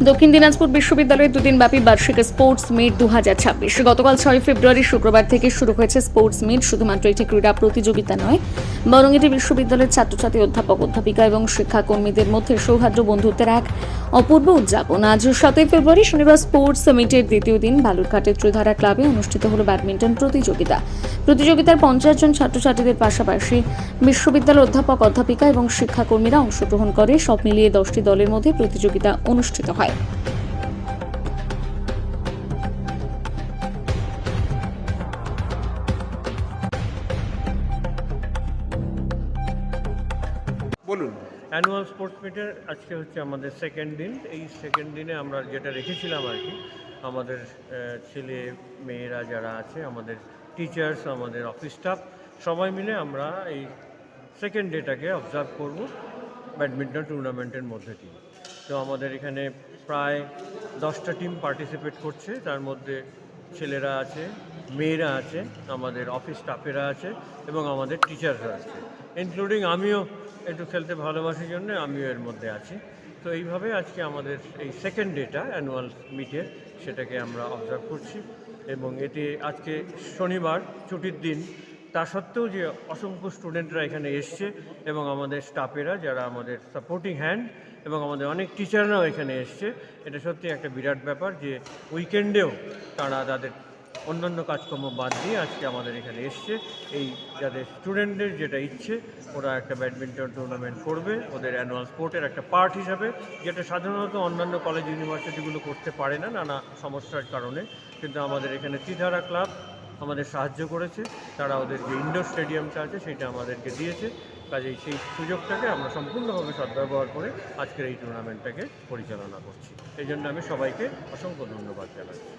দক্ষিণ দিনাজপুর বিশ্ববিদ্যালয়ের দুদিনব্যাপী বার্ষিক স্পোর্টস মিট 2026 গতকাল 6 ফেব্রুয়ারি শুক্রবার থেকে শুরু হয়েছে স্পোর্টস মিট। শুধুমাত্র একটি ক্রীড়া প্রতিযোগিতা নয়, বরং এটি বিশ্ববিদ্যালয়ের ছাত্রছাত্রী, অধ্যাপক, অধ্যাপিকা এবং শিক্ষাকর্মীদের মধ্যে সৌহার্দ্য বন্ধুত্বের এক অপূর্ব উদযাপন। আজ 7 ফেব্রুয়ারি শনিবার স্পোর্টস মিটের দ্বিতীয় দিন বালুরঘাটের ত্রিধারা ক্লাবে অনুষ্ঠিত হল ব্যাডমিন্টন প্রতিযোগিতা। প্রতিযোগিতার 50 জন ছাত্রছাত্রীদের পাশাপাশি বিশ্ববিদ্যালয়ের অধ্যাপক, অধ্যাপিকা এবং শিক্ষাকর্মীরা অংশগ্রহণ করে। সব মিলিয়ে 10টি দলের মধ্যে প্রতিযোগিতা অনুষ্ঠিত হয়। বলুন। অ্যানুয়াল স্পোর্টস মিটের আজকে হচ্ছে আমাদের সেকেন্ড দিন। এই সেকেন্ড দিনে আমরা যেটা রেখেছিলাম আর কি, আমাদের ছেলে মেয়েরা যারা আছে, আমাদের টিচার্স, আমাদের অফিস স্টাফ, সবাই মিলে আমরা এই সেকেন্ড ডেটাকে অবজার্ভ করব ব্যাডমিন্টন টুর্নামেন্টের মধ্যে দিয়ে। তো আমাদের এখানে প্রায় 10টা টিম পার্টিসিপেট করছে, তার মধ্যে ছেলেরা আছে, মেয়েরা আছে, আমাদের অফিস স্টাফেরা আছে এবং আমাদের টিচাররা আছে, ইনক্লুডিং আমিও একটু খেলতে ভালোবাসার জন্য আমিও এর মধ্যে আছি। তো এইভাবে আজকে আমাদের এই সেকেন্ড ডেটা অ্যানুয়াল মিটের, সেটাকে আমরা অবজার্ভ করছি। এবং এতে আজকে শনিবার ছুটির দিন, তা সত্ত্বেও যে অসংখ্য স্টুডেন্টরা এখানে এসছে এবং আমাদের স্টাফেরা যারা আমাদের সাপোর্টিং হ্যান্ড এবং আমাদের অনেক টিচাররাও এখানে এসছে, এটা সত্যি একটা বিরাট ব্যাপার যে উইকেন্ডেও তারা তাদের অন্যান্য কাজকর্ম বাদ দিয়ে আজকে আমাদের এখানে এসছে। এই যাদের স্টুডেন্টদের যেটা ইচ্ছে, ওরা একটা ব্যাডমিন্টন টুর্নামেন্ট করবে ওদের অ্যানুয়াল স্পোর্টের একটা পার্ট হিসাবে, যেটা সাধারণত অন্যান্য কলেজ ইউনিভার্সিটিগুলো করতে পারে না নানা সমস্যার কারণে। কিন্তু আমাদের এখানে ত্রিধারা ক্লাব আমাদের সাহায্য করেছে, তারা ওদের যে ইনডোর স্টেডিয়ামটা আছে সেটা আমাদেরকে দিয়েছে। কাজেই সেই সুযোগটাকে আমরা সম্পূর্ণভাবে সদ্ব্যবহার করে আজকের এই টুর্নামেন্টটাকে পরিচালনা করছি। এই জন্য আমি সবাইকে অসংখ্য ধন্যবাদ জানাচ্ছি।